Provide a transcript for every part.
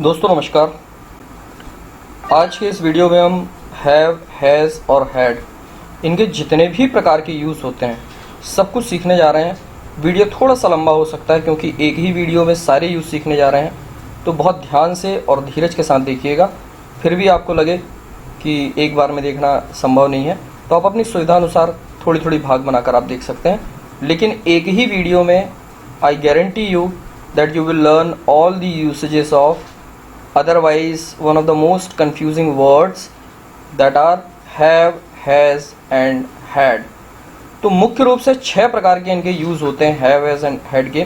दोस्तों नमस्कार। आज के इस वीडियो में हम हैव, हैज़ और हैड इनके जितने भी प्रकार के यूज़ होते हैं सब कुछ सीखने जा रहे हैं। वीडियो थोड़ा सा लंबा हो सकता है क्योंकि एक ही वीडियो में सारे यूज़ सीखने जा रहे हैं, तो बहुत ध्यान से और धीरज के साथ देखिएगा। फिर भी आपको लगे कि एक बार में देखना संभव नहीं है तो आप अपनी सुविधा अनुसार थोड़ी थोड़ी भाग बनाकर आप देख सकते हैं, लेकिन एक ही वीडियो में I guarantee you that you will learn all the usages of otherwise one of the most confusing words that are have, has and had। तो मुख्य रूप से 6 प्रकार के इनके यूज़ होते हैं have, has and had के,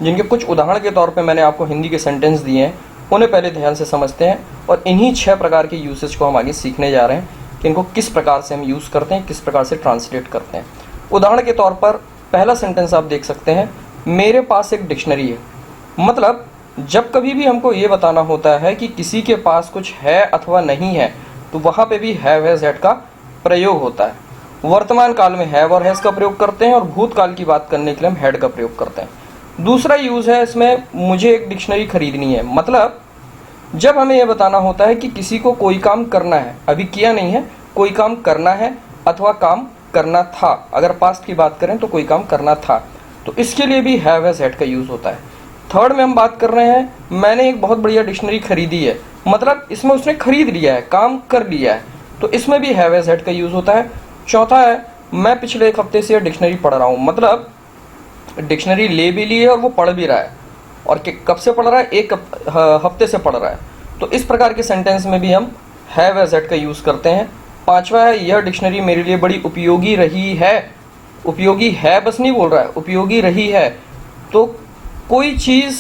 जिनके कुछ उदाहरण के तौर पे मैंने आपको हिंदी के सेंटेंस दिए हैं, उन्हें पहले ध्यान से समझते हैं और इन्हीं 6 प्रकार के यूसेज को हम आगे सीखने जा रहे हैं कि इनको किस प्रकार से हम यूज़ करते हैं, किस प्रकार से ट्रांसलेट करते हैं। उदाहरण के तौर पर पहला सेंटेंस आप देख सकते हैं, मेरे पास एक डिक्शनरी है। मतलब जब कभी भी हमको ये बताना होता है कि किसी के पास कुछ है अथवा नहीं है तो वहाँ पे भी हैव, हैज़, हैड का प्रयोग होता है। वर्तमान काल में हैव और हैज़ का प्रयोग करते हैं और भूतकाल की बात करने के लिए हम हैड का प्रयोग करते हैं। दूसरा यूज़ है इसमें, मुझे एक डिक्शनरी खरीदनी है। मतलब जब हमें यह बताना होता है कि किसी को कोई काम करना है, अभी किया नहीं है, कोई काम करना है अथवा काम करना था। अगर पास्ट की बात करें तो कोई काम करना था, तो इसके लिए भी हैव, हैज़, हैड का यूज़ होता है। थर्ड में हम बात कर रहे हैं, मैंने एक बहुत बढ़िया डिक्शनरी खरीदी है। मतलब इसमें उसने खरीद लिया है, काम कर लिया है, तो इसमें भी हैव, हैज़, हैड का यूज़ होता है। चौथा है, मैं पिछले एक हफ्ते से डिक्शनरी पढ़ रहा हूँ। मतलब डिक्शनरी ले भी ली है और वो पढ़ भी रहा है, और कब से पढ़ रहा है, एक हफ्ते से पढ़ रहा है। तो इस प्रकार के सेंटेंस में भी हम हैव, हैज़, हैड का यूज़ करते हैं। पांचवा है, यह डिक्शनरी मेरे लिए बड़ी उपयोगी रही है। उपयोगी है बस नहीं बोल रहा है, उपयोगी रही है। तो कोई चीज़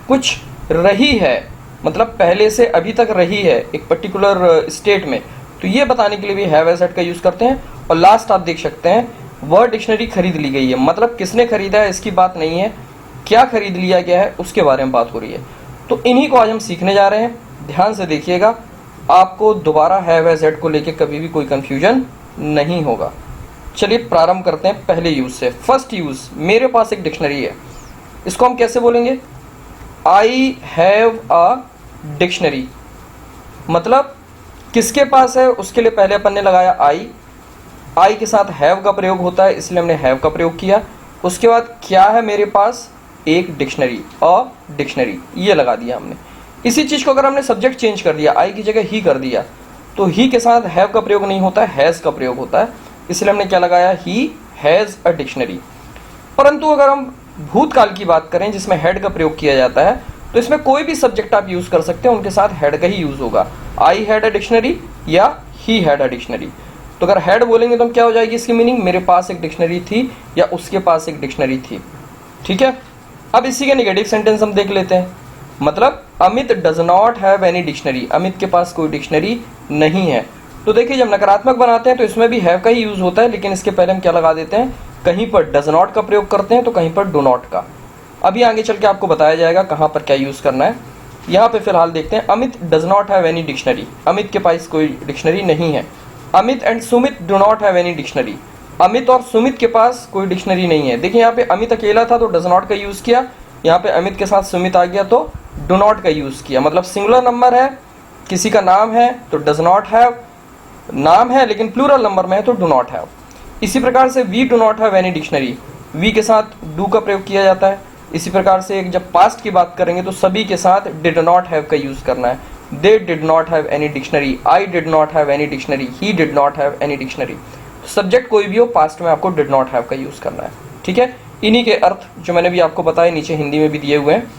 कुछ रही है, मतलब पहले से अभी तक रही है एक पर्टिकुलर स्टेट में, तो ये बताने के लिए भी हैव, हैज़, हैड का यूज़ करते हैं। और लास्ट आप देख सकते हैं, वह डिक्शनरी खरीद ली गई है। मतलब किसने खरीदा है इसकी बात नहीं है, क्या खरीद लिया गया है उसके बारे में बात हो रही है। तो इन्हीं को आज हम सीखने जा रहे हैं। ध्यान से देखिएगा, आपको दोबारा हैव, हैज़, हैड को लेकर कभी भी कोई कन्फ्यूजन नहीं होगा। चलिए प्रारंभ करते हैं पहले यूज़ से। फर्स्ट यूज़, मेरे पास एक डिक्शनरी है। इसको हम कैसे बोलेंगे? I have a dictionary. मतलब किसके पास है उसके लिए पहले अपन ने लगाया आई के साथ हैव का प्रयोग होता है, इसलिए हमने हैव का प्रयोग किया। उसके बाद क्या है मेरे पास? एक डिक्शनरी, अ डिक्शनरी, ये लगा दिया हमने। इसी चीज को अगर हमने सब्जेक्ट चेंज कर दिया, आई की जगह ही कर दिया, तो ही के साथ हैव का प्रयोग नहीं होता है, हैज का प्रयोग होता है, इसलिए हमने क्या लगाया? He has a dictionary. परंतु अगर हम भूतकाल की बात करें जिसमें हेड का प्रयोग किया जाता है, तो इसमें कोई भी सब्जेक्ट आप यूज कर सकते हैं, उनके साथ हेड का ही यूज होगा। आई हैड अ डिक्शनरी या ही हैड अ डिक्शनरी। तो अगर हेड बोलेंगे तो क्या हो जाएगी इसकी मीनिंग? मेरे पास एक डिक्शनरी थी या उसके पास एक डिक्शनरी थी। ठीक है, अब इसी के नेगेटिव सेंटेंस हम देख लेते हैं। मतलब Amit does not have any dictionary. Amit के पास कोई डिक्शनरी नहीं है। तो देखिए, जब नकारात्मक बनाते हैं तो इसमें भी हैव का ही यूज होता है, लेकिन इसके पहले हम क्या लगा देते हैं? कहीं पर डज नॉट का प्रयोग करते हैं तो कहीं पर डू नॉट का। अभी आगे चल के आपको बताया जाएगा कहाँ पर क्या यूज करना है। यहाँ पे फिलहाल देखते हैं, Amit does not have any dictionary. Amit के पास कोई डिक्शनरी नहीं है। Amit and Sumit do not have any dictionary. Amit और सुमित के पास कोई डिक्शनरी नहीं है। देखिए, यहाँ पे अमित अकेला था तो डज नॉट का यूज किया, यहाँ पे अमित के साथ सुमित आ गया तो डू नॉट का यूज किया। मतलब सिंगुलर नंबर है, किसी का नाम है तो डज नॉट हैव, नाम है लेकिन प्लूरल नंबर में है तो डू नॉट हैव। इसी प्रकार से we do not have any dictionary, we के साथ डू का प्रयोग किया जाता है। इसी प्रकार से जब पास्ट की बात करेंगे तो सभी के साथ डिड नॉट हैव का यूज करना है। They did not have any dictionary, I did not have any dictionary, he did not have any dictionary. Subject कोई भी हो, पास्ट में आपको डिड नॉट हैव का यूज करना है। ठीक है, इन्हीं के अर्थ जो मैंने भी आपको बताया नीचे हिंदी में भी दिए हुए हैं।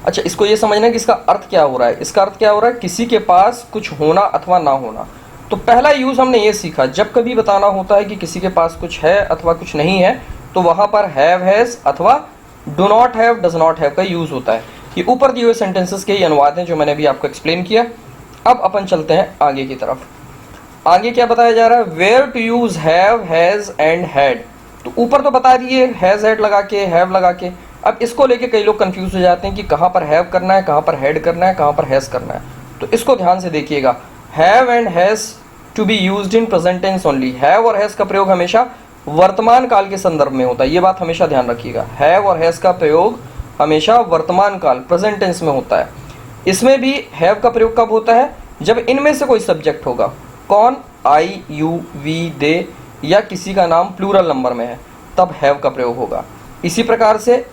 अच्छा, इसको ये समझना है कि इसका अर्थ क्या हो रहा है। इसका अर्थ क्या हो रहा है? किसी के पास कुछ होना अथवा ना होना। तो पहला यूज हमने ये सीखा, जब कभी बताना होता है कि किसी के पास कुछ है अथवा कुछ नहीं है, तो वहां पर हैव, हैज अथवा do not have, does not have का यूज होता है। ये ऊपर दिए हुए सेंटेंसेस के ही अनुवाद हैं जो मैंने भी आपको एक्सप्लेन किया। अब अपन चलते हैं आगे की तरफ। आगे क्या बताया जा रहा है? Where to use have, has and had. तो ऊपर तो बता दिए हैज, हैड लगा के, हैव लगा के। अब इसको लेके कई लोग कंफ्यूज हो जाते हैं कि कहाँ पर हैव करना है, कहाँ पर हैड करना है, कहाँ पर हैज करना है। तो इसको ध्यान से देखिएगा। Have and has to be used in present tense only. Have और हैज का प्रयोग हमेशा वर्तमान काल के संदर्भ में होता है, ये बात हमेशा ध्यान रखिएगा। हैव और हैज का प्रयोग हमेशा वर्तमान काल प्रेजेंट टेंस में होता है। इसमें भी हैव का प्रयोग कब होता है? जब इनमें से कोई सब्जेक्ट होगा। कौन? आई, यू, वी, दे या किसी का नाम प्लूरल नंबर में है, तब हैव का प्रयोग होगा। इसी प्रकार से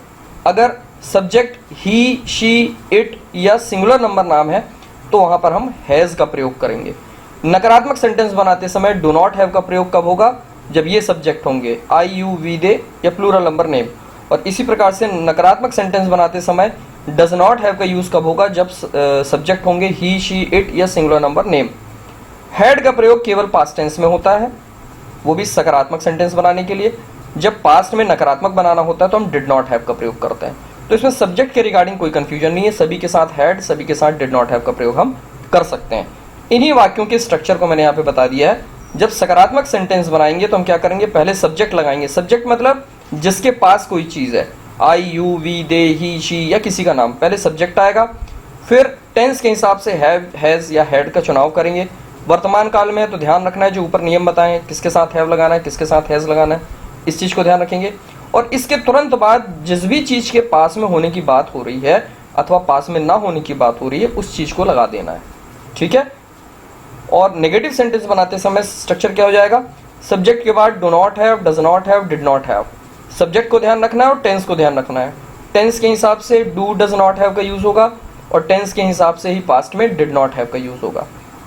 अगर सब्जेक्ट ही, शी, इट या सिंगुलर नंबर नाम है तो वहां पर हम हैज का प्रयोग करेंगे। नकारात्मक सेंटेंस बनाते समय डू नॉट हैव का प्रयोग कब होगा? जब ये सब्जेक्ट होंगे आई, यू, वी, दे या प्लूरल नंबर नेम। और इसी प्रकार से नकारात्मक सेंटेंस बनाते समय डज नॉट हैव का यूज कब होगा? जब सब्जेक्ट होंगे ही, शी, इट या सिंगुलर नंबर नेम। हैड का प्रयोग केवल पास्ट टेंस में होता है, वो भी सकारात्मक सेंटेंस बनाने के लिए। जब पास्ट में नकारात्मक बनाना होता है तो हम डिड नॉट हैव का प्रयोग करते हैं। तो इसमें सब्जेक्ट के रिगार्डिंग कोई कंफ्यूजन नहीं है, सभी के साथ हैड, सभी के साथ डिड नॉट हैव का प्रयोग हम कर सकते हैं। इन्हीं वाक्यों के स्ट्रक्चर को मैंने यहाँ पे बता दिया है। जब सकारात्मक सेंटेंस बनाएंगे तो हम क्या करेंगे? पहले सब्जेक्ट लगाएंगे। सब्जेक्ट मतलब जिसके पास कोई चीज है, I, you, we, they, he, she या किसी का नाम, पहले सब्जेक्ट आएगा। फिर टेंस के हिसाब से हैव, हैज या हैड का चुनाव करेंगे। वर्तमान काल में है तो ध्यान रखना है जो ऊपर नियम बताएं, किसके साथ हैव लगाना है, किसके साथ हैज लगाना है, इस चीज को ध्यान रखेंगे। और इसके तुरंत बाद जिस भी चीज के पास में होने की बात हो रही है अथवा पास में ना होने की बात हो रही है उस चीज को लगा देना है, ठीक है। और नेगेटिव सेंटेंस बनाते समय स्ट्रक्चर क्या हो जाएगा? सब्जेक्ट के बाद do not have, does not have, did not have. Subject को ध्यान रखना है और टेंस को ध्यान रखना है। टेंस के हिसाब से डू, डज नॉट हैव का यूज होगा और टेंस के हिसाब से ही पास्ट में डिड नॉट हैव का यूज होगा,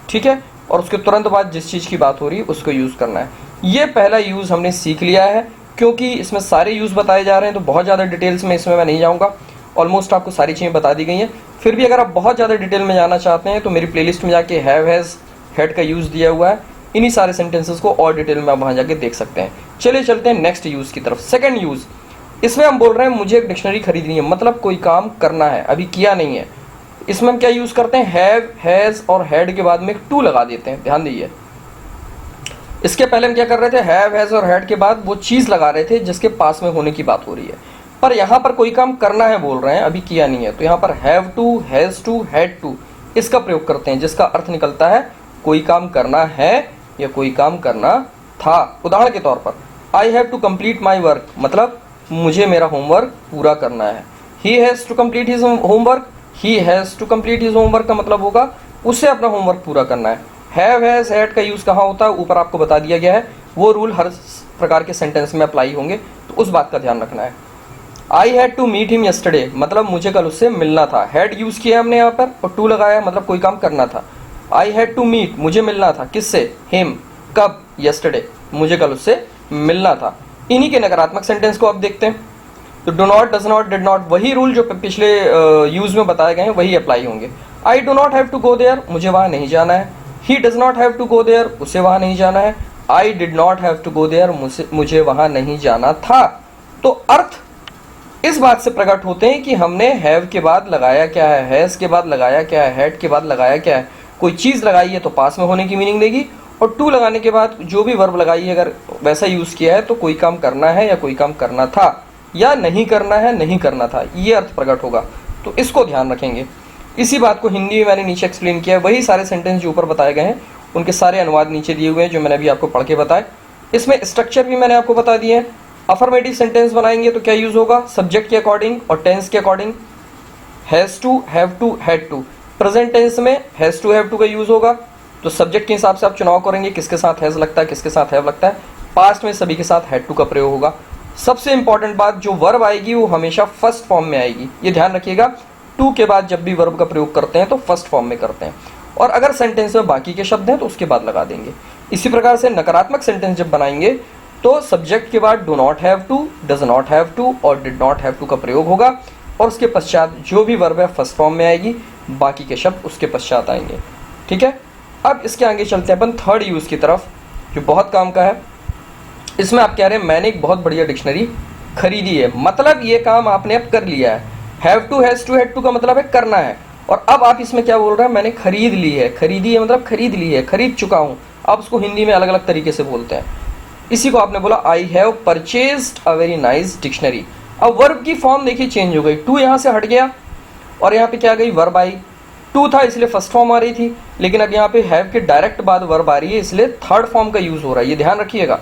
ठीक है। और उसके तुरंत बाद जिस चीज की बात हो रही है उसको यूज करना है। ये पहला यूज हमने सीख लिया है। क्योंकि इसमें सारे यूज बताए जा रहे हैं तो बहुत ज़्यादा डिटेल्स में इसमें मैं नहीं जाऊँगा। ऑलमोस्ट आपको सारी चीज़ें बता दी गई हैं। फिर भी अगर आप बहुत ज़्यादा डिटेल में जाना चाहते हैं तो मेरी प्लेलिस्ट में जाके हैव, हैज़, हैड का यूज़ दिया हुआ है। इन्हीं सारे सेंटेंसेस को और डिटेल में आप वहाँ जाके देख सकते हैं। चलिए चलते हैं नेक्स्ट यूज़ की तरफ। सेकंड यूज़, इसमें हम बोल रहे हैं मुझे एक डिक्शनरी खरीदनी है, मतलब कोई काम करना है, अभी किया नहीं है। इसमें हम क्या यूज़ करते हैं? हैव, हैज़ और हैड के बाद में एक टू लगा देते हैं। ध्यान दीजिए, इसके पहले हम क्या कर रहे थे? हैव, हैज़ और हैड के बाद वो चीज़ लगा रहे थे जिसके पास में होने की बात हो रही है। पर यहाँ पर कोई काम करना है बोल रहे हैं, अभी किया नहीं है, तो यहाँ पर have to, has to, had to इसका प्रयोग करते हैं, जिसका अर्थ निकलता है कोई काम करना है या कोई काम करना था। उदाहरण के तौर पर I have to complete my work, मतलब मुझे मेरा होमवर्क पूरा करना है। He has to complete his homework, he has to complete his homework का मतलब होगा उसे अपना होमवर्क पूरा करना है। हैव, हैज़, हैड का यूज़ कहाँ होता है? ऊपर आपको बता दिया गया है। वो रूल हर प्रकार के सेंटेंस में अप्लाई होंगे, तो उस बात का ध्यान रखना है। I had to meet him yesterday, मतलब मुझे कल उससे मिलना था। हैड यूज़ किया हमने यहाँ पर और टू लगाया, मतलब कोई काम करना था। आई हैड टू मीट, मुझे मिलना था, किससे? हिम। कब? यस्टरडे, मुझे कल उससे मिलना था। इन्हीं के नकारात्मक सेंटेंस को अब देखते हैं। तो do not, does not, did not, वही रूल जो पिछले यूज में बताए गए हैं वही अप्लाई होंगे। I do not have to go there, मुझे वहाँ नहीं जाना है। He does not have to go there, उसे वहाँ नहीं जाना है। I did not have to go there, मुझे वहाँ नहीं जाना था। तो अर्थ इस बात से प्रकट होते हैं कि हमने हैव के बाद लगाया क्या है, हैज़ के बाद लगाया क्या है, हैड के बाद लगाया क्या है। कोई चीज़ लगाई है तो पास में होने की मीनिंग देगी, और टू लगाने के बाद जो भी वर्ब लगाई है अगर वैसा यूज़ किया है तो कोई काम करना है या कोई काम करना था, या नहीं करना है, नहीं करना था, ये अर्थ प्रकट होगा। तो इसको ध्यान रखेंगे। इसी बात को हिंदी में मैंने नीचे एक्सप्लेन किया है। वही सारे सेंटेंस जो ऊपर बताए गए हैं उनके सारे अनुवाद नीचे दिए हुए हैं जो मैंने अभी आपको पढ़ के बताए। इसमें स्ट्रक्चर भी मैंने आपको बता दिए हैं। अफर्मेटिव सेंटेंस बनाएंगे तो क्या यूज़ होगा? सब्जेक्ट के अकॉर्डिंग और टेंस के according. Has to, have to, had to. Present tense में हैज़ टू, हैव टू का यूज़ होगा, तो सब्जेक्ट के हिसाब से आप चुनाव करेंगे किसके साथ हैज़ लगता है, किसके साथ हैव लगता है। पास्ट में सभी के साथ हैड टू का प्रयोग होगा। सबसे इंपॉर्टेंट बात, जो वर्ब आएगी वो हमेशा फर्स्ट फॉर्म में आएगी, ये ध्यान रखिएगा। टू के बाद जब भी वर्ब का प्रयोग करते हैं तो फर्स्ट फॉर्म में करते हैं, और अगर सेंटेंस में बाकी के शब्द हैं तो उसके बाद लगा देंगे। इसी प्रकार से नकारात्मक सेंटेंस जब बनाएंगे तो सब्जेक्ट के बाद do not have to, does not have to और डिड नॉट हैव टू का प्रयोग होगा, और उसके पश्चात जो भी वर्ब है फर्स्ट फॉर्म में आएगी, बाकी के शब्द उसके पश्चात आएंगे। ठीक है, अब इसके आगे चलते हैं अपन थर्ड यूज़ की तरफ जो बहुत काम का है। इसमें आप कह रहे हैं मैंने एक बहुत बढ़िया डिक्शनरी खरीदी है, मतलब ये काम आपने अब कर लिया है। Have to, has to, had to का मतलब है करना है, और अब आप इसमें क्या बोल रहे हैं? मैंने खरीद ली है। खरीदी है मतलब खरीद ली है, खरीद चुका हूँ। आप उसको हिंदी में अलग अलग तरीके से बोलते हैं। इसी को आपने बोला I have purchased a very nice dictionary. अब वर्ब की फॉर्म देखिए चेंज हो गई, टू यहाँ से हट गया और यहाँ पे क्या गई? Verb I. टू था इसलिए फर्स्ट फॉर्म आ रही थी, लेकिन अब यहाँ पे हैव के डायरेक्ट बाद वर्ब आ रही है, इसलिए थर्ड फॉर्म का यूज हो रहा है। ये ध्यान रखिएगा,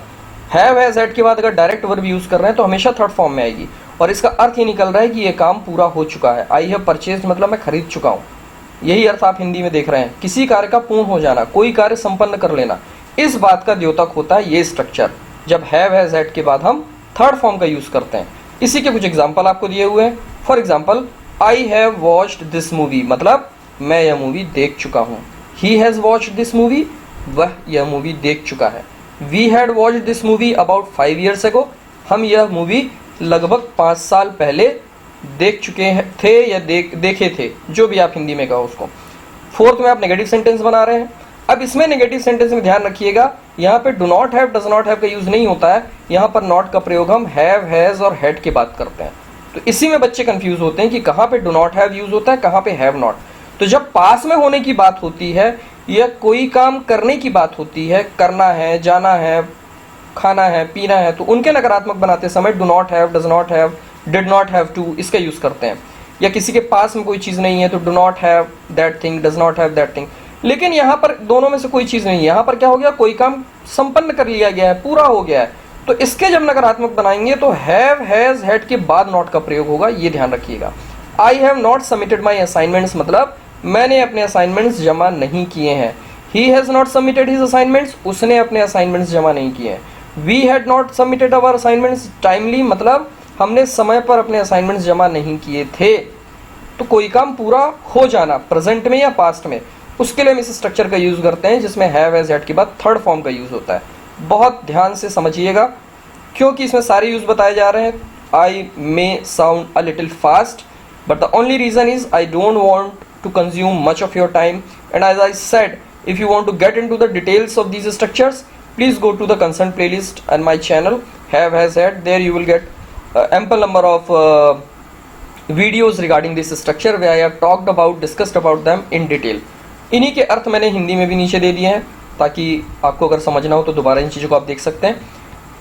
हैव, हैज, हैड के बाद अगर डायरेक्ट वर्ब यूज कर रहे हैं तो हमेशा थर्ड फॉर्म में आएगी, और इसका अर्थ ये निकल रहा है कि ये काम पूरा हो चुका है। आई हैव परचेज मतलब मैं खरीद चुका हूँ, यही अर्थ आप हिंदी में देख रहे हैं। किसी कार्य का पूर्ण हो जाना, कोई कार्य संपन्न कर लेना, इस बात का द्योतक होता है ये स्ट्रक्चर। जब हैव हैज हैड के बाद हम थर्ड फॉर्म का यूज करते हैं। इसी के कुछ एग्जाम्पल आपको दिए हुए हैं। For example, I have watched this movie मतलब मैं यह मूवी देख चुका हूँ। He has watched this movie, वह यह मूवी देख चुका है। We had watched this movie about 5 years ago, हम यह मूवी लगभग 5 साल पहले देख चुके थे या देखे थे, जो भी आप हिंदी में कहो उसको। फोर्थ में आप नेगेटिव सेंटेंस बना रहे हैं। अब इसमें नेगेटिव सेंटेंस में ध्यान रखिएगा, यहाँ पे do not have, does not have का यूज नहीं होता है। यहाँ पर नॉट का प्रयोग हम हैव, हैज और हैड की बात करते हैं। तो इसी में बच्चे कंफ्यूज होते हैं कि कहाँ पे डू नॉट हैव यूज होता है, कहाँ पे हैव नॉट। तो जब पास में होने की बात होती है या कोई काम करने की बात होती है, करना है, जाना है, खाना है, पीना है, तो उनके नकारात्मक बनाते समय do not have, does not have, did not have to इसका यूज करते हैं। या किसी के पास में कोई चीज नहीं है तो do not have that thing, does not have that thing. लेकिन यहाँ पर दोनों में से कोई चीज नहीं है। यहाँ पर क्या हो गया, कोई काम संपन्न कर लिया गया है, पूरा हो गया है। तो इसके जब नकारात्मक बनाएंगे तो हैव, हैज, हैड के बाद नॉट का प्रयोग होगा, ये ध्यान रखिएगा। I have not submitted my assignments मतलब मैंने अपने असाइनमेंट्स जमा नहीं किए हैं। He has not submitted his assignments, उसने अपने असाइनमेंट्स जमा नहीं किए हैं। We had not submitted our assignments timely मतलब हमने समय पर अपने असाइनमेंट्स जमा नहीं किए थे। तो कोई काम पूरा हो जाना प्रेजेंट में या पास्ट में, उसके लिए हम इस स्ट्रक्चर का यूज करते हैं जिसमें हैव, हैज, हैड के बाद थर्ड फॉर्म का यूज होता है। बहुत ध्यान से समझिएगा क्योंकि इसमें सारे यूज बताए जा रहे हैं। I may sound a little fast but the only reason is I don't want to consume much of your time, and as I said, if you want to get into the details of these structures, please go to the concerned playlist and my channel have, has, had. There you will get ample number of videos regarding this structure where I have talked about, discussed about them in detail. इन्हीं के अर्थ मैंने हिंदी में भी नीचे दे दिए हैं ताकि आपको अगर समझना हो तो दोबारा इन चीज़ों को आप देख सकते हैं।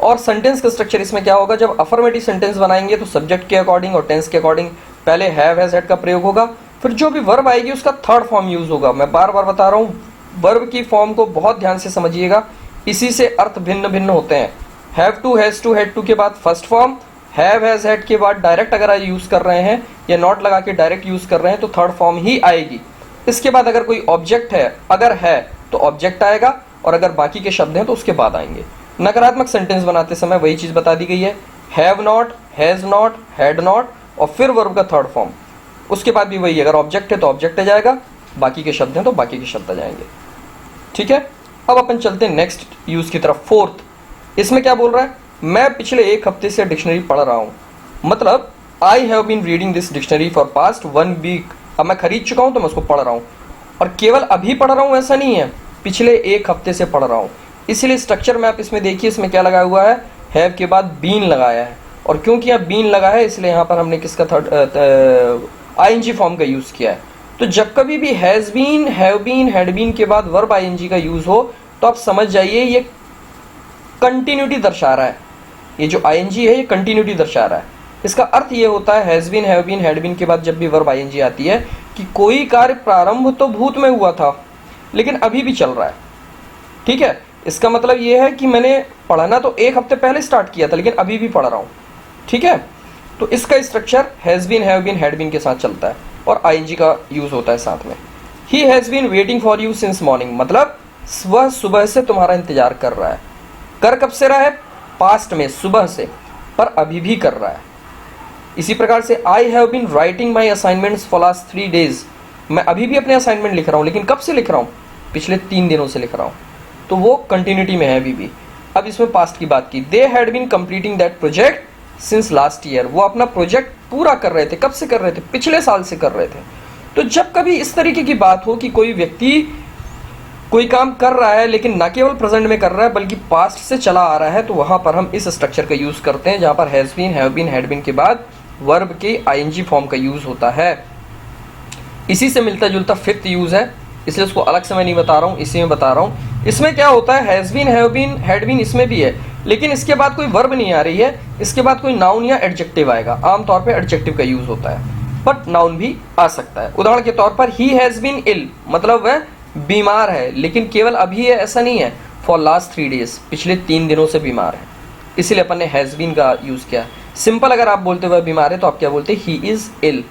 और सेंटेंस का स्ट्रक्चर इसमें क्या होगा, जब अफर्मेटिव सेंटेंस बनाएंगे तो सब्जेक्ट के अकॉर्डिंग और टेंस के अकॉर्डिंग पहले हैव, हैज, हैड का प्रयोग होगा, फिर जो भी वर्ब आएगी उसका थर्ड फॉर्म यूज होगा। मैं बार बार बता रहा हूँ, वर्ब की फॉर्म को बहुत ध्यान से समझिएगा, इसी से अर्थ भिन्न भिन्न होते हैं। Have to, has to, had to के बाद first form, have, has, had के बाद डायरेक्ट अगर आप यूज कर रहे हैं या नॉट लगा के डायरेक्ट यूज कर रहे हैं तो थर्ड फॉर्म ही आएगी। इसके बाद अगर कोई ऑब्जेक्ट है, अगर है तो ऑब्जेक्ट आएगा और अगर बाकी के शब्द हैं तो उसके बाद आएंगे। नकारात्मक सेंटेंस बनाते समय वही चीज बता दी गई है, have not, has not, had not और फिर वर्ब का थर्ड फॉर्म। उसके बाद भी वही, अगर ऑब्जेक्ट है तो ऑब्जेक्ट आ जाएगा, बाकी के शब्द हैं तो बाकी के शब्द आ जाएंगे। ठीक है, अब अपन चलते हैं नेक्स्ट यूज की तरफ। फोर्थ, इसमें क्या बोल रहा है, मैं पिछले 1 हफ्ते से डिक्शनरी पढ़ रहा हूँ, मतलब I have been reading this dictionary for past 1 week. अब मैं खरीद चुका हूँ तो मैं उसको पढ़ रहा हूँ, और केवल अभी पढ़ रहा हूँ ऐसा नहीं है, पिछले 1 हफ्ते से पढ़ रहा हूँ। इसीलिए स्ट्रक्चर में आप इसमें देखिए, इसमें क्या लगा हुआ है, हैव के बाद बीन लगाया है, और क्योंकि यहाँ बीन लगा है इसलिए यहाँ पर हमने किसका थर्ड आईएनजी फॉर्म का यूज किया है। तो जब कभी भी has been, have been, had been के बाद वर्ब आईएनजी का यूज हो तो आप समझ जाइए ये कंटिन्यूटी दर्शा रहा है। ये जो आईएनजी है ये कंटिन्यूटी दर्शा रहा है। इसका अर्थ ये होता है has been, have been, had been के बाद जब भी वर्ब आईएनजी आती है कि कोई कार्य प्रारंभ तो भूत में हुआ था लेकिन अभी भी चल रहा है। ठीक है, इसका मतलब ये है कि मैंने पढ़ना तो 1 हफ्ते पहले स्टार्ट किया था लेकिन अभी भी पढ़ रहा हूँ। ठीक है, तो इसका structure has been, have been, had been के साथ चलता है और आईएनजी का यूज होता है साथ में। He has been waiting for you since morning, मतलब वह सुबह से तुम्हारा इंतजार कर रहा है। कर कब से रहा है, पास्ट में, सुबह से, पर अभी भी कर रहा है। इसी प्रकार से I have been writing my assignments for last 3 days, मैं अभी भी अपने असाइनमेंट लिख रहा हूँ, लेकिन कब से लिख रहा हूँ, पिछले 3 दिनों से लिख रहा हूँ, तो वो कंटिन्यूटी में है अभी भी। अब इसमें पास्ट की बात की, they had been completing that project since last year, वो अपना प्रोजेक्ट पूरा कर रहे थे, कब से कर रहे थे, पिछले साल से कर रहे थे। तो जब कभी इस तरीके की बात हो कि कोई व्यक्ति कोई काम कर रहा है लेकिन ना केवल प्रेजेंट में कर रहा है बल्कि पास्ट से चला आ रहा है, तो वहां पर हम इस स्ट्रक्चर का यूज करते हैं जहां पर has been, have been, had been के बाद वर्ब के आईएनजी फॉर्म का यूज होता है। इसी से मिलता जुलता 5th यूज है, इसलिए उसको अलग से मैं नहीं बता रहा हूँ, इसी में बता रहा हूँ। इसमें क्या होता है, has been, have been, had been इसमें भी है, लेकिन इसके बाद कोई वर्ब नहीं आ रही है, इसके बाद कोई नाउन या एडजेक्टिव आएगा। आमतौर पे एडजेक्टिव का यूज होता है, बट नाउन भी आ सकता है। उदाहरण के तौर पर ही हैज बीन इल, मतलब वह बीमार है, लेकिन केवल अभी है ऐसा नहीं है, फॉर लास्ट 3 days, पिछले 3 दिनों से बीमार है, इसीलिए अपन ने हैज बीन का यूज किया। सिंपल अगर आप बोलते हुए बीमार है तो आप क्या बोलते हैं, ही इज इल।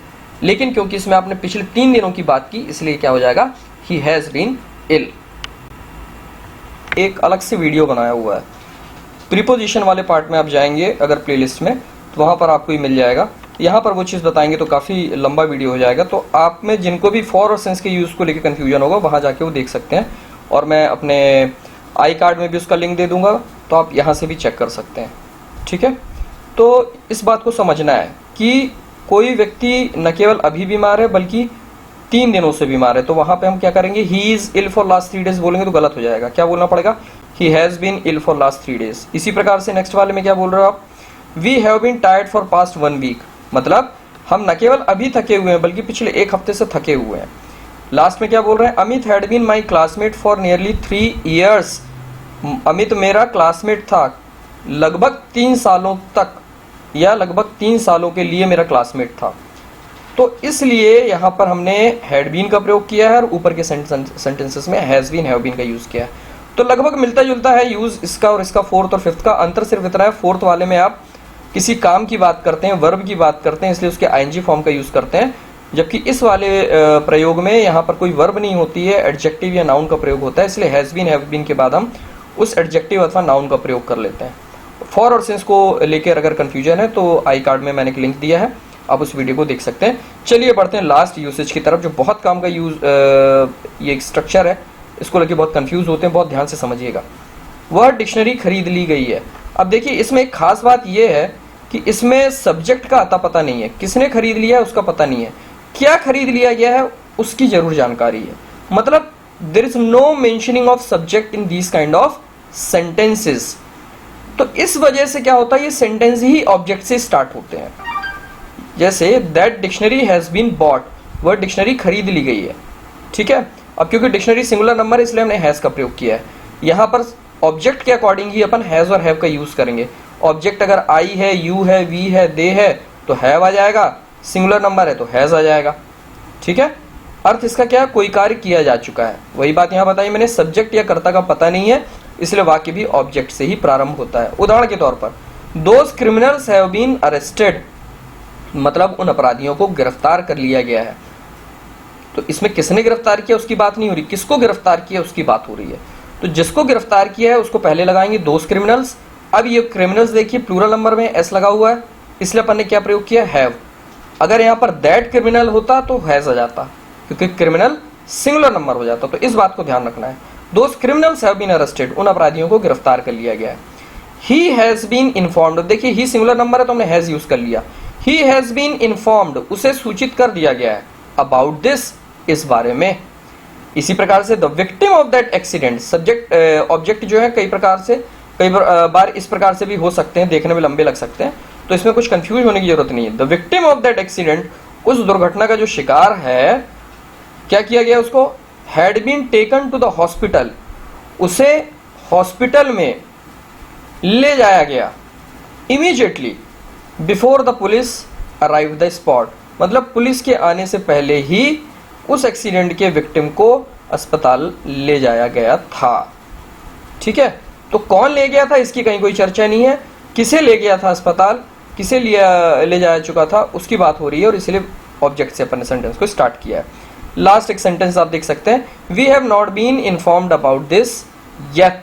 लेकिन क्योंकि इसमें आपने पिछले 3 दिनों की बात की, इसलिए क्या हो जाएगा, ही हैज बीन इल। एक अलग से वीडियो बनाया हुआ है, प्रीपोजिशन वाले पार्ट में आप जाएंगे अगर प्लेलिस्ट में तो वहाँ पर आपको ही मिल जाएगा। यहाँ पर वो चीज़ बताएंगे तो काफ़ी लंबा वीडियो हो जाएगा, तो आप में जिनको भी फॉर और सिंस के यूज़ को लेकर कन्फ्यूजन होगा वहाँ जाके वो देख सकते हैं, और मैं अपने आई कार्ड में भी उसका लिंक दे दूँगा, तो आप यहाँ से भी चेक कर सकते हैं। ठीक है, तो इस बात को समझना है कि कोई व्यक्ति न केवल अभी बीमार है बल्कि 3 दिनों से बीमार है, तो वहाँ पे हम क्या करेंगे, he is ill for last 3 days बोलेंगे तो गलत हो जाएगा। क्या बोलना पड़ेगा, he has been ill for last 3 days. इसी प्रकार से नेक्स्ट वाले में क्या बोल रहे हो आप, we have been tired for past 1 week, मतलब हम न केवल अभी थके हुए हैं बल्कि पिछले 1 हफ्ते से थके हुए हैं। लास्ट में क्या बोल रहे हैं, Amit had been my classmate for nearly 3 years. Amit मेरा क्लासमेट था लगभग 3 सालों तक, या लगभग 3 सालों के लिए मेरा क्लासमेट था। तो इसलिए यहाँ पर हमने हैड बीन का प्रयोग किया है और ऊपर के सेंटेंसेस में हैज़ बीन, हैव बीन का यूज़ किया है। तो लगभग मिलता जुलता है यूज़ इसका और इसका, 4th और 5th का। अंतर सिर्फ इतना है, 4th वाले में आप किसी काम की बात करते हैं, वर्ब की बात करते हैं, इसलिए उसके आईएनजी फॉर्म का यूज़ करते हैं, जबकि इस वाले प्रयोग में यहाँ पर कोई वर्ब नहीं होती है, एडजेक्टिव या नाउन का प्रयोग होता है, इसलिए हैज़ बीन, हैव बीन के बाद हम उस एडजेक्टिव अथवा नाउन का प्रयोग कर लेते हैं। फॉर और सिंस को लेकर अगर कन्फ्यूजन है तो आई कार्ड में मैंने एक लिंक दिया है, आप उस वीडियो को देख सकते हैं। चलिए बढ़ते हैं लास्ट यूसेज की तरफ, जो बहुत काम का यूज ये स्ट्रक्चर है, इसको लेके बहुत कंफ्यूज होते हैं, बहुत ध्यान से समझिएगा। वह डिक्शनरी खरीद ली गई है। अब देखिए इसमें एक खास बात यह है कि इसमें सब्जेक्ट का अता पता नहीं है, किसने खरीद लिया है उसका पता नहीं है, क्या खरीद लिया गया है उसकी जरूर जानकारी है। मतलब there is no mentioning of subject in these kind of sentences. तो इस वजह से क्या होता है, ये सेंटेंस ही ऑब्जेक्ट से स्टार्ट होते हैं। जैसे that dictionary has been bought, वह डिक्शनरी खरीद ली गई है। ठीक है, अब क्योंकि डिक्शनरी सिंगुलर नंबर है इसलिए हमने हैज का प्रयोग किया है। यहाँ पर ऑब्जेक्ट के अकॉर्डिंग ही अपन हैज और हैव का यूज करेंगे। ऑब्जेक्ट अगर आई है, यू है, वी है, दे है तो हैव आ जाएगा, सिंगुलर नंबर है तो हैज आ जाएगा। ठीक है, अर्थ इसका क्या है, कोई कार्य किया जा चुका है। वही बात यहाँ बताई मैंने, सब्जेक्ट या कर्ता का पता नहीं है, इसलिए वाक्य भी ऑब्जेक्ट से ही प्रारंभ होता है। उदाहरण के तौर पर those criminals have been arrested, मतलब उन अपराधियों को गिरफ्तार कर लिया गया है। तो इसमें किसने गिरफ्तार किया उसकी बात नहीं हो रही, किसको गिरफ्तार किया उसकी बात हो रही है। तो जिसको गिरफ्तार किया है उसको पहले लगाएंगे दोज क्रिमिनल्स। अब ये क्रिमिनल्स देखिए प्लूरल नंबर में एस लगा हुआ है, इसलिए अपन ने क्या प्रयोग किया, हैव। अगर यहाँ पर दैट क्रिमिनल होता तो हैज आ जाता, क्योंकि क्रिमिनल सिंगुलर नंबर हो जाता। तो इस बात को ध्यान रखना है। Those criminals have been arrested, उन अपराधियों को गिरफ्तार कर लिया गया है। ही हैज बीन इन्फॉर्म्ड, देखिए ही सिंगुलर नंबर है तो हमने हैज यूज कर लिया। ही हैज बीन इन्फॉर्म्ड, उसे सूचित कर दिया गया है, अबाउट दिस, इस बारे में। इसी प्रकार से the victim of that accident, subject object जो है कई प्रकार से, कई बार इस प्रकार से भी हो सकते हैं, देखने में लंबे लग सकते हैं, तो इसमें कुछ कंफ्यूज होने की जरूरत नहीं है। The victim of that accident, उस दुर्घटना का जो शिकार है, क्या किया गया उसको, had been taken to the hospital, उसे हॉस्पिटल में ले जाया गया, immediately before the police arrive the spot, मतलब पुलिस के आने से पहले ही उस एक्सीडेंट के विक्टिम को अस्पताल ले जाया गया था। ठीक है, तो कौन ले गया था इसकी कहीं कोई चर्चा नहीं है, किसे ले गया था अस्पताल, किसे ले जाया चुका था उसकी बात हो रही है, और इसलिए ऑब्जेक्ट से अपन ने सेंटेंस को स्टार्ट किया है। लास्ट एक सेंटेंस आप देख सकते हैं, we have not been informed about this yet,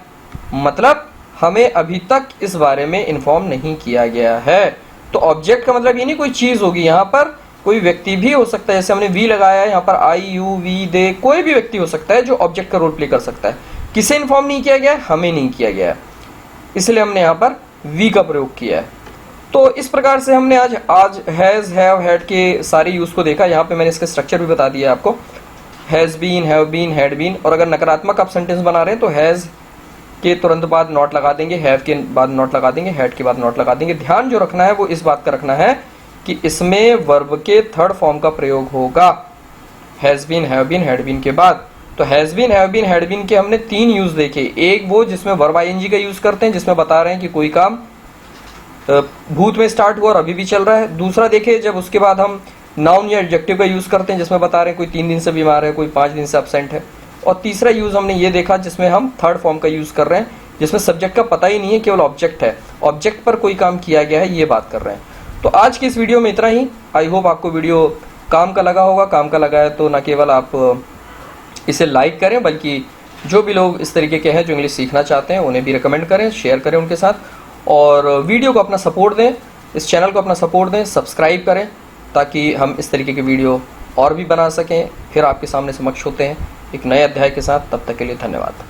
मतलब हमें अभी तक इस बारे में इन्फॉर्म नहीं किया गया है। तो ऑब्जेक्ट का मतलब ये नहीं कोई चीज होगी, यहाँ पर कोई व्यक्ति भी हो सकता है, जैसे हमने वी लगाया है, यहाँ पर आई, यू, वी, दे, कोई भी व्यक्ति हो सकता है जो ऑब्जेक्ट का रोल प्ले कर सकता है। किसे इन्फॉर्म नहीं किया गया है, हमें नहीं किया गया है, इसलिए हमने यहाँ पर वी का प्रयोग किया है। तो इस प्रकार से हमने आज हैज, हैव, हैड के सारे यूज को देखा। यहाँ पे मैंने इसका स्ट्रक्चर भी बता दिया है आपको, has been, have been, had been, और अगर नकारात्मक आप सेंटेंस बना रहे हैं तो हैज के तुरंत बाद नॉट लगा देंगे, हैव के बाद नॉट लगा देंगे, हैड के बाद नॉट लगा देंगे। ध्यान जो रखना है वो इस बात का रखना है कि इसमें वर्ब के थर्ड फॉर्म का प्रयोग होगा, has been, have been, had been के बाद। तो has been, have been, had been के हमने 3 यूज देखे। एक वो जिसमें वर्ब आईएनजी का यूज करते हैं, जिसमें बता रहे हैं कि कोई काम भूत में स्टार्ट हुआ और अभी भी चल रहा है। दूसरा देखे जब उसके बाद हम नाउन या एडजेक्टिव का यूज करते हैं, जिसमें बता रहे हैं कोई 3 दिन से बीमार है, कोई 5 दिन से एब्सेंट है। और तीसरा यूज हमने ये देखा जिसमें हम थर्ड फॉर्म का यूज कर रहे हैं, जिसमें सब्जेक्ट का पता ही नहीं है, केवल ऑब्जेक्ट है, ऑब्जेक्ट पर कोई काम किया गया है, ये बात कर रहे हैं। तो आज की इस वीडियो में इतना ही। आई होप आपको वीडियो काम का लगा होगा। काम का लगा है तो न केवल आप इसे लाइक करें, बल्कि जो भी लोग इस तरीके के हैं जो इंग्लिश सीखना चाहते हैं उन्हें भी रिकमेंड करें, शेयर करें उनके साथ, और वीडियो को अपना सपोर्ट दें, इस चैनल को अपना सपोर्ट दें, सब्सक्राइब करें, ताकि हम इस तरीके की वीडियो और भी बना सकें। फिर आपके सामने समक्ष होते हैं एक नए अध्याय के साथ। तब तक के लिए धन्यवाद।